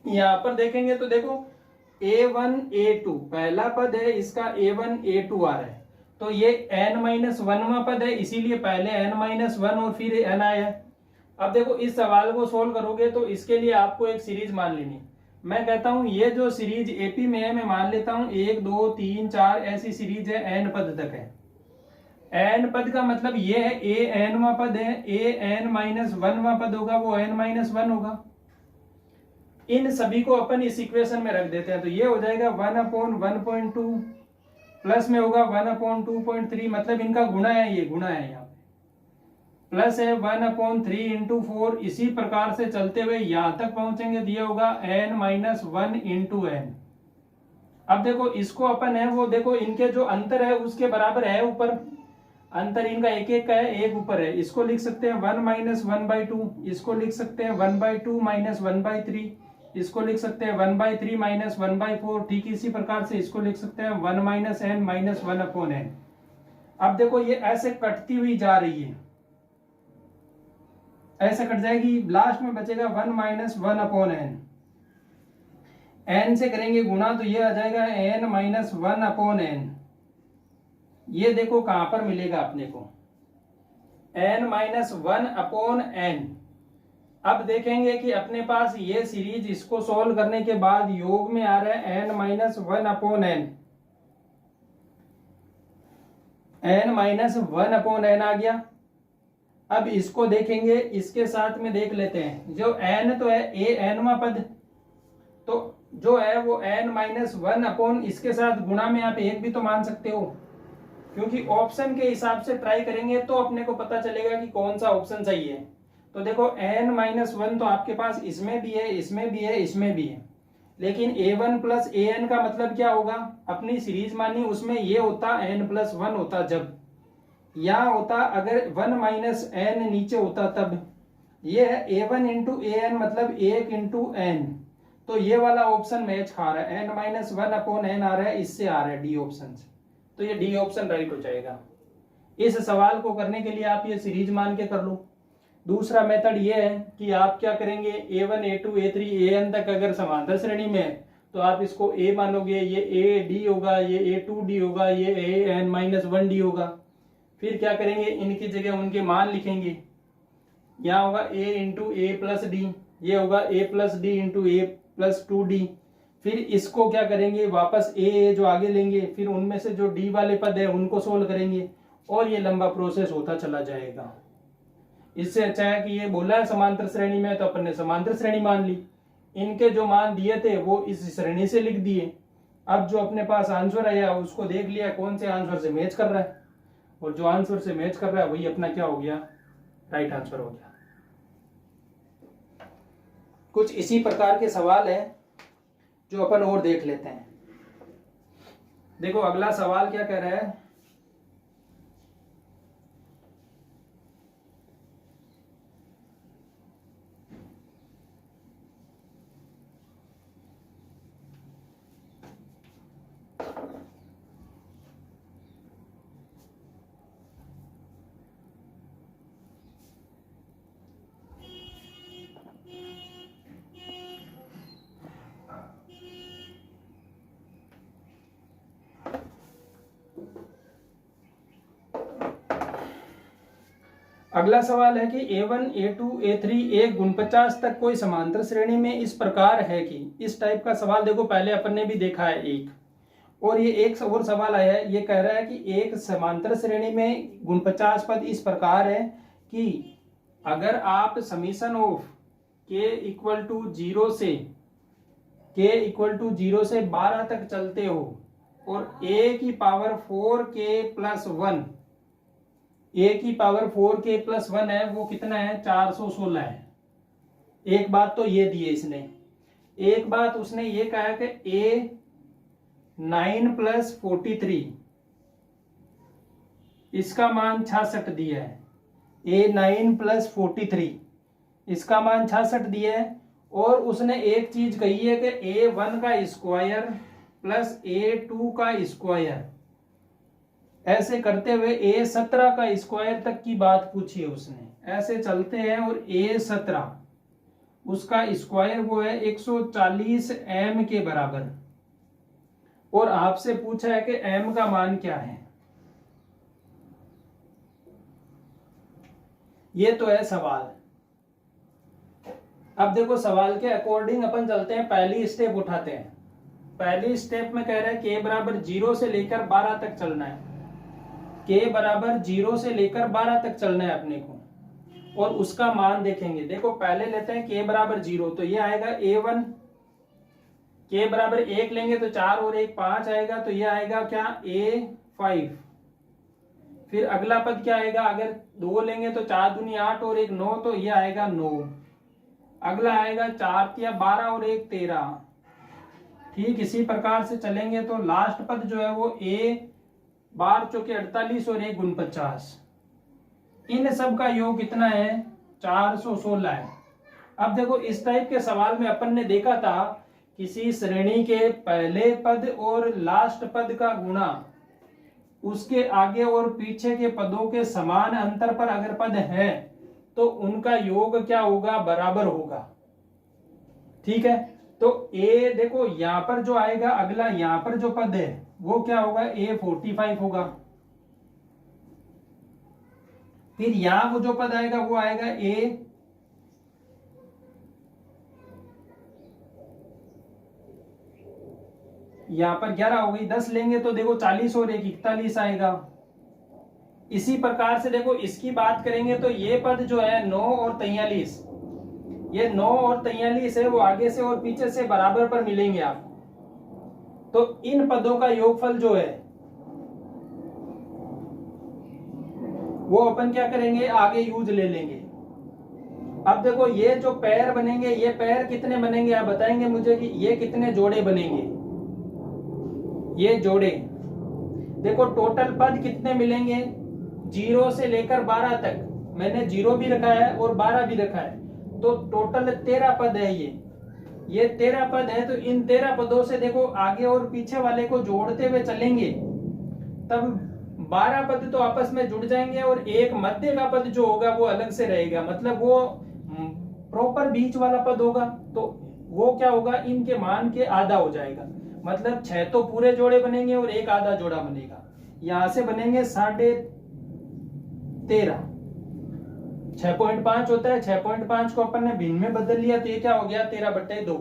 यहां पर देखेंगे तो देखो A1 A2 पहला पद है, इसका A1 A2 आ रहा है, तो ये n-1वां पद है, इसीलिए पहले n-1 और फिर n आया। अब देखो इस सवाल को सोल्व करोगे तो इसके लिए आपको एक सीरीज मान लेनी। मैं कहता हूं ये जो सीरीज AP में है, मैं मान लेता हूं 1 2 3 4 ऐसी सीरीज है, n पद तक है। n पद का मतलब ये है AN-वां पद है, AN-1वां पद होगा वो n-1 होगा। इन सभी को अपन इस इक्वेशन में रख देते हैं, तो ये हो जाएगा 1/1.2 प्लस में होगा 1/2.3, मतलब इनका गुणा है, ये गुणा है यहाँ पे, प्लस है 1/3 इंटू 4। इसी प्रकार से चलते हुए यहां तक पहुंचेंगे, दिया होगा n-1 इंटू एन। अब देखो इसको अपन है वो, देखो इनके जो अंतर है उसके बराबर है, ऊपर अंतर इनका एक एक का है, एक ऊपर है। इसको लिख सकते हैं 1-1/2, इसको लिख सकते हैं 1/2 - 1/3, इसको लिख सकते हैं 1/3 - 1/4। ठीक इसी प्रकार से इसको लिख सकते हैं 1 - n - 1/n। अब देखो ये ऐसे कटती हुई जा रही है, ऐसे कट जाएगी, लास्ट में बचेगा 1 - 1/n। n से करेंगे गुणा तो ये आ जाएगा n - 1/n। ये देखो कहां पर मिलेगा अपने को, n - 1/n। अब देखेंगे कि अपने पास ये सीरीज, इसको सॉल्व करने के बाद योग में आ रहा है n - 1/n, n - 1/n आ गया। अब इसको देखेंगे, इसके साथ में देख लेते हैं, जो n तो है a nवां पद, तो जो है वो n - 1/, इसके साथ गुणा में आप एक भी तो मान सकते हो, क्योंकि ऑप्शन के हिसाब से ट्राई करेंगे तो अपने को पता चलेगा कि कौन सा ऑप्शन सही है। तो देखो n - 1 तो आपके पास इसमें भी है, इसमें भी है, इसमें भी है, लेकिन a1 + an का मतलब क्या होगा, अपनी सीरीज मानी उसमें ये होता n+1 होता, जब यहां होता अगर 1 - n नीचे होता तब। ये है a1 × an, मतलब 1 × n, तो ये वाला ऑप्शन मैच खा रहा है, n - 1/n आ रहा है, इससे आ रहा है डी ऑप्शन से, तो ये डी ऑप्शन राइट हो जाएगा। इस सवाल को करने के लिए आप ये सीरीज मान के कर लो। दूसरा मेथड ये है कि आप क्या करेंगे, a1 a2 a3 an तक अगर समांतर श्रेणी में है तो आप इसको a मानोगे, ये a d होगा, ये a2 d होगा, ये an - 1d होगा। फिर क्या करेंगे, इनकी जगह उनके मान लिखेंगे, यहाँ होगा a × a + d, ये होगा a + d × a + 2d। फिर इसको क्या करेंगे, वापस a जो आगे लेंगे, फिर उनमें से जो d वाले पद है उनको सोल्व करेंगे, और ये लंबा प्रोसेस होता चला जाएगा। इससे अच्छा है कि ये बोला है समांतर श्रेणी में, तो अपन ने समांतर श्रेणी मान ली, इनके जो मान दिए थे वो इस श्रेणी से लिख दिए। अब जो अपने पास आंसर आया उसको देख लिया कौन से आंसर से मैच कर रहा है, और जो आंसर से मैच कर रहा है वही अपना क्या हो गया, राइट आंसर हो गया। कुछ इसी प्रकार के सवाल है जो अपन और देख लेते हैं। देखो अगला सवाल क्या कह रहा है, अगला सवाल है कि a1 a2 a3 1 × 50 तक कोई समांतर श्रेणी में इस प्रकार है कि, इस टाइप का सवाल देखो पहले अपन ने भी देखा है एक, और ये एक और सवाल आया है, ये कह रहा है कि एक समांतर श्रेणी में गुण 50 पद इस प्रकार है कि अगर आप समीशन ऑफ k = 0 से k 12 तक चलते हो, और a⁴k + 1, a⁴k + 1 है, वो कितना है, 416 है। एक बात तो ये दी है इसने, एक बात उसने ये कहा है कि a9 + 43, इसका मान 66 दिया है, a9 + 43 इसका मान 66 दिया है। और उसने एक चीज कही है कि a1 का स्क्वायर + a2 का स्क्वायर, ऐसे करते हुए a17 का स्क्वायर तक की बात पूछी है उसने। ऐसे चलते हैं और a17 उसका स्क्वायर वो है 140 m के बराबर, और आपसे पूछा है कि m का मान क्या है। ये तो है सवाल। अब देखो सवाल के अकॉर्डिंग अपन चलते हैं, पहली स्टेप उठाते हैं। पहली स्टेप में कह रहा है k = 0 से लेकर 12 तक चलना है, k = 0 से लेकर 12 तक चलना है अपने को, और उसका मान देखेंगे। देखो पहले लेते हैं k = 0, तो ये आएगा a1 के बराबर 1 लेंगे तो 4 और 1 5 आएगा, तो ये आएगा क्या A5। फिर अगला पद क्या आएगा, अगर 2 लेंगे तो 4 दूनी 8 और 1 9, तो ये आएगा 9। अगला आएगा 4 तिया 12 और 1 13। ठीक इसी प्रकार से चलेंगे तो लास्ट पद जो है वो A 12 चौके 48 और 1 49। इन सब का योग कितना है 416 है। अब देखो इस टाइप के सवाल में अपन ने देखा था किसी श्रेणी के पहले पद और लास्ट पद का गुणा उसके आगे और पीछे के पदों के समान अंतर पर अगर पद है तो उनका योग क्या होगा, बराबर होगा। ठीक है, तो ए देखो यहां पर जो आएगा अगला, यहां पर जो पद है वो क्या होगा A45 होगा। फिर यहां वो जो पद आएगा वो आएगा यहां पर 11 हो गई। 10 लेंगे तो देखो 40 और 1 41 आएगा। इसी प्रकार से देखो इसकी बात करेंगे तो ये पद जो है 9 और 43, ये 9 और 43 है वो आगे से और पीछे से बराबर पर मिलेंगे आप। तो इन पदों का योगफल जो है वो अपन क्या करेंगे, आगे यूज ले लेंगे। अब देखो ये जो पैर बनेंगे, ये पैर कितने बनेंगे आप बताएंगे मुझे कि ये कितने जोड़े बनेंगे। ये जोड़े देखो टोटल पद कितने मिलेंगे, 0 से लेकर 12 तक। मैंने 0 भी रखा है और 12 भी रखा है, तो टोटल 13 पद है। ये 13 पद है। तो इन 13 पदों से देखो आगे और पीछे वाले को जोड़ते हुए चलेंगे तब 12 पद तो आपस में जुड़ जाएंगे और एक मध्य का पद जो होगा वो अलग से रहेगा, मतलब वो प्रॉपर बीच वाला पद होगा। तो वो क्या होगा, इनके मान के आधा हो जाएगा, मतलब 6 तो पूरे जोड़े बनेंगे और एक आधा जोड़ा बनेगा। यहां से बनेंगे 13.5, 6.5 होता है। 6.5 को अपन ने भिन्न में बदल लिया तो ये क्या हो गया 13/2,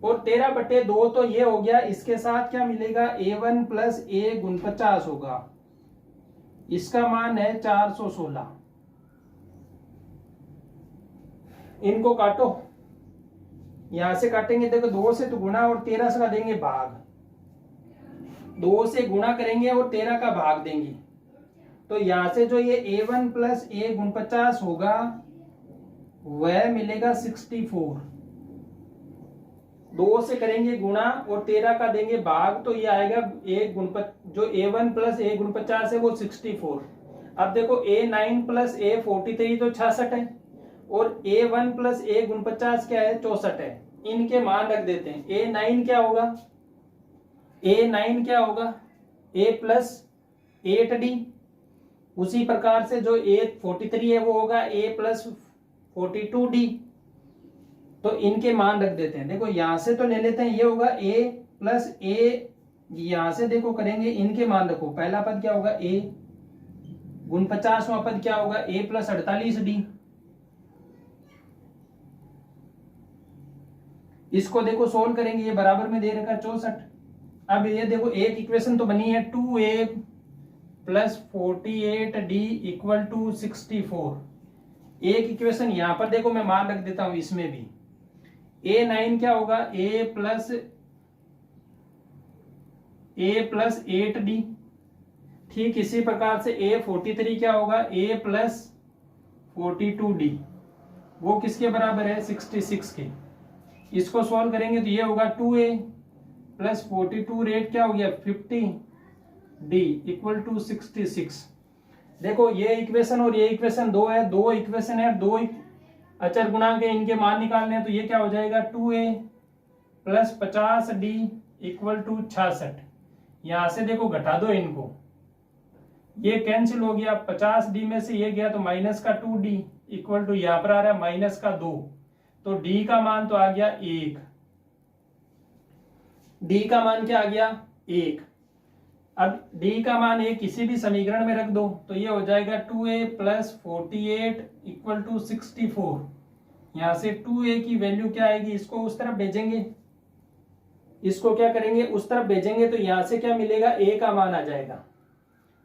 और 13/2 तो ये हो गया। इसके साथ क्या मिलेगा A1 प्लस A गुण 50 होगा, इसका मान है 416। इनको काटो, यहां से काटेंगे देखो 2 से तो गुणा और 13 से का देंगे भाग, 2 से गुणा करेंगे और 13 का भाग देंगे। तो यहां से जो ये A1 प्लस A गुण 50 होगा वह मिलेगा 64। 2 से करेंगे गुणा और 13 का देंगे भाग, तो ये आएगा जो A1 प्लस A गुण 50 है वो 64। अब देखो A9 प्लस A43 तो 66 है और A1 प्लस A गुण 50 क्या है 64 है। इनके मान रख देते हैं। A9 क्या होगा, A9 क्या होगा A प्लस 8D। उसी प्रकार से जो A43 है वो होगा A प्लस 42D। तो इनके मान रख देते हैं। देखो यहां से तो ले लेते हैं, ये होगा A प्लस A, यहां से देखो करेंगे इनके मान रखो। पहला पद क्या होगा A गुण 50वां पद क्या होगा A प्लस 48D। इसको देखो सोल्व करेंगे, ये बराबर में दे रखा है 64। अब ये देखो एक इक्वेशन तो बनी है 2A plus 48D equal to 64। एक इक्वेशन यहां पर देखो मैं मान रख देता हूं, इसमें भी A9 क्या होगा A प्लस 8D। ठीक इसी प्रकार से A43 क्या होगा A प्लस 42D, वो किसके बराबर है 66 के। इसको सॉल्व करेंगे तो ये होगा 2A प्लस 42 रेट क्या हो गया 50D इक्वल टू 66। देखो ये इक्वेशन और ये इक्वेशन दो है, दो इक्वेशन है, दो अचर गुणा के इनके मान निकालने हैं। तो ये क्या हो जाएगा 2A plus 50D equal to 66। यहां से देखो घटा दो इनको, ये कैंसिल हो गया। 50D में से ये गया तो माइनस का 2D इक्वल टू यहां पर आ रहा है माइनस का 2, तो D का मान तो आ गया 1। D का मान क्या आ गया 1। अब D का मान 1 किसी भी समीकरण में रख दो तो ये हो जाएगा 2A प्लस 48 इक्वल टू 64। यहां से 2A की वैल्यू क्या आएगी, इसको उस तरफ भेजेंगे, इसको क्या करेंगे उस तरफ भेजेंगे, तो यहां से क्या मिलेगा A का मान आ जाएगा।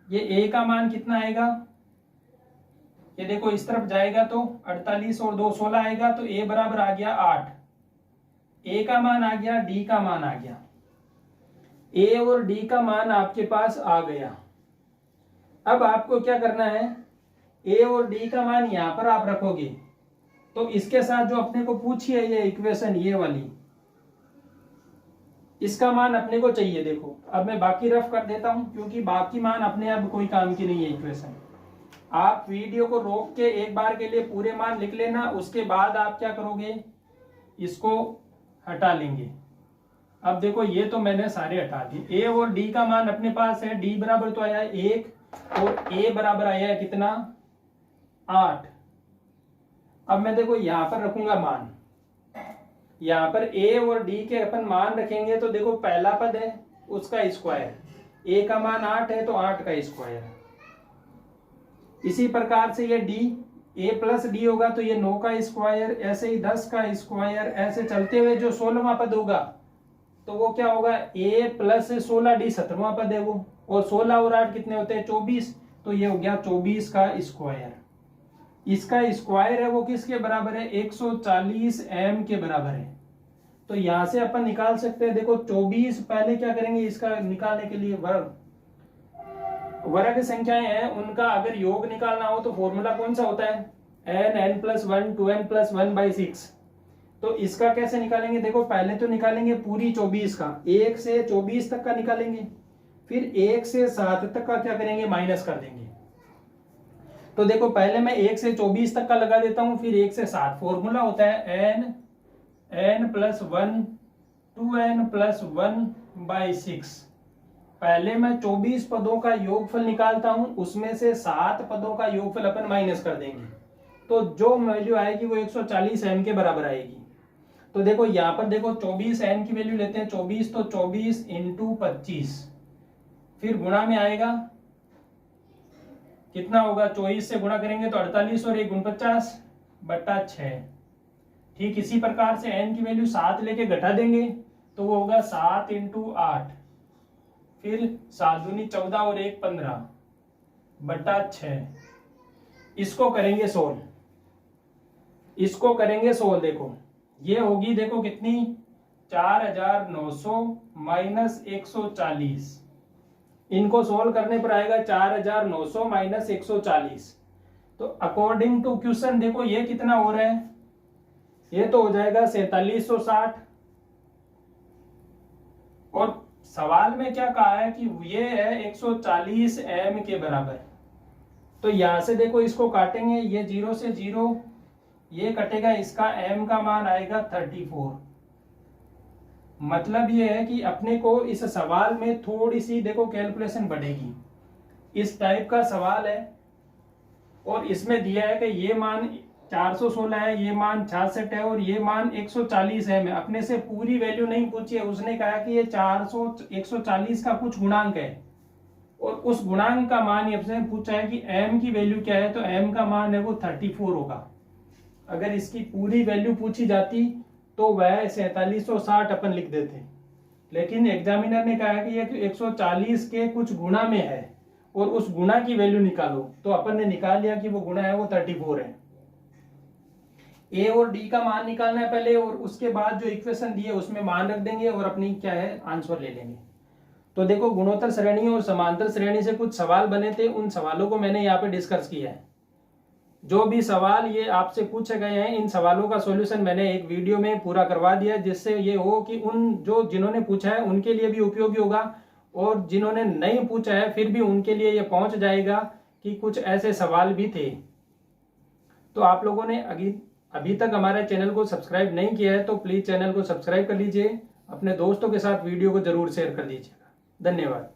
ये A का मान कितना आएगा, ये देखो इस तरफ जाएगा तो 48 और 2 16 आएगा, तो A बराबर आ गया 8। ए का मान आ गया, डी का मान आ गया। ए और डी का मान आपके पास आ गया। अब आपको क्या करना है, ए और डी का मान यहां पर आप रखोगे, तो इसके साथ जो अपने को पूछी है ये इक्वेशन, ये वाली, इसका मान अपने को चाहिए। देखो अब मैं बाकी रफ कर देता हूं, क्योंकि बाकी मान अपने आप कोई काम की नहीं है इक्वेशन। आप वीडियो को रोक के एक बार के लिए पूरे मान लिख लेना, उसके बाद आप क्या करोगे, इसको हटा लेंगे। अब देखो ये तो मैंने सारे हटा दिए। ए और डी का मान अपने पास है, डी बराबर तो आया है 1 और ए बराबर आया है कितना, 8। अब मैं देखो यहां पर रखूंगा मान, यहां पर ए और डी के अपन मान रखेंगे, तो देखो पहला पद है उसका स्क्वायर, ए का मान 8 है तो 8 का स्क्वायर। इसी प्रकार से ये डी, ए प्लस डी होगा तो ये 9 का स्क्वायर, ऐसे ही 10 का स्क्वायर, ऐसे चलते हुए जो 16वां पद होगा तो वो क्या होगा, ए प्लस 16 डी 17वां पद है वो, और 16 और 8 कितने होते हैं 24, तो ये हो गया 24 का स्क्वायर। इसका स्क्वायर है वो किसके बराबर है, 140 एम के बराबर है। तो यहां से अपन निकाल सकते हैं, देखो 24, पहले क्या करेंगे इसका निकालने के लिए वर्ग संख्याएं हैं उनका अगर योग निकालना हो तो फॉर्मूला कौन सा होता है, n+1 2n+1/6। तो इसका कैसे निकालेंगे, देखो पहले तो निकालेंगे पूरी 24 का, 1 से 24 तक का निकालेंगे, फिर 1 से 7 तक का क्या करेंगे, माइनस कर देंगे। तो देखो पहले मैं 1 से 24 तक का लगा देता हूं, फिर 1 से 7। फॉर्मूला होता है n+1 2n+1/6। पहले मैं 24 पदों का योगफल निकालता हूं, उसमें से 7 पदों का योगफल अपन माइनस कर देंगे, तो जो वैल्यू आएगी वो 140 एम के बराबर आएगी। तो देखो यहां पर देखो 24 एन की वैल्यू लेते हैं 24, तो 24 × 25, फिर गुणा में आएगा कितना होगा, 24 से गुणा करेंगे तो 48 और 1 49/6। ठीक इसी प्रकार से n की वैल्यू 7 लेके घटा देंगे तो वो होगा 7 × 8, फिर 7 दूनी 14 और 1 15/6। इसको करेंगे सोल्व, इसको करेंगे सोल्व। देखो ये होगी, देखो कितनी, 4900 - 140। इनको सोल्व करने पर आएगा 4900 - 140। तो अकॉर्डिंग टू क्वेश्चन देखो ये कितना हो रहा है, ये तो हो जाएगा 4760। और सवाल में क्या कहा है कि ये है 140 एम के बराबर। तो यहां से देखो इसको काटेंगे, ये 0 से 0 ये कटेगा, इसका एम का मान आएगा 34। मतलब ये है कि अपने को इस सवाल में थोड़ी सी देखो कैलकुलेशन बढ़ेगी। इस टाइप का सवाल है और इसमें दिया है कि ये मान 416 है, ये मान 66 है और ये मान 140 है। मैं अपने से पूरी वैल्यू नहीं पूछी है, उसने कहा कि ये 140 का कुछ गुणांक है और उस गुणांक का मान आपसे पूछा है कि m की वैल्यू क्या है, तो m का मान है वो 34 होगा। अगर इसकी पूरी वैल्यू पूछी जाती तो वह 4760 अपन लिख देते, लेकिन एग्जामिनर ने कहा कि ये 140 के कुछ गुणा में है और उस गुणा की वैल्यू निकालो, तो अपन ने निकाल लिया कि वो गुणा है वो 34 है। ए और डी का मान निकालना है पहले, और उसके बाद जो इक्वेशन दी है उसमें मान रख देंगे और अपनी क्या है आंसर ले लेंगे। तो देखो गुणोत्तर श्रेणी और समांतर श्रेणी से कुछ सवाल बने थे, उन सवालों को मैंने यहाँ पे डिस्कस किया है। जो भी सवाल ये आपसे पूछे गए हैं, इन सवालों का सॉल्यूशन मैंने एक वीडियो में पूरा करवा दिया, जिससे ये हो कि जिन्होंने पूछा है उनके लिए भी उपयोगी होगा, और जिन्होंने नहीं पूछा है फिर भी उनके लिए ये पहुंच जाएगा कि कुछ ऐसे सवाल भी थे। तो आप लोगों ने अभी तक हमारे चैनल को सब्सक्राइब नहीं किया है तो प्लीज चैनल को सब्सक्राइब कर लीजिए, अपने दोस्तों के साथ वीडियो को जरूर शेयर कर दीजिएगा। धन्यवाद।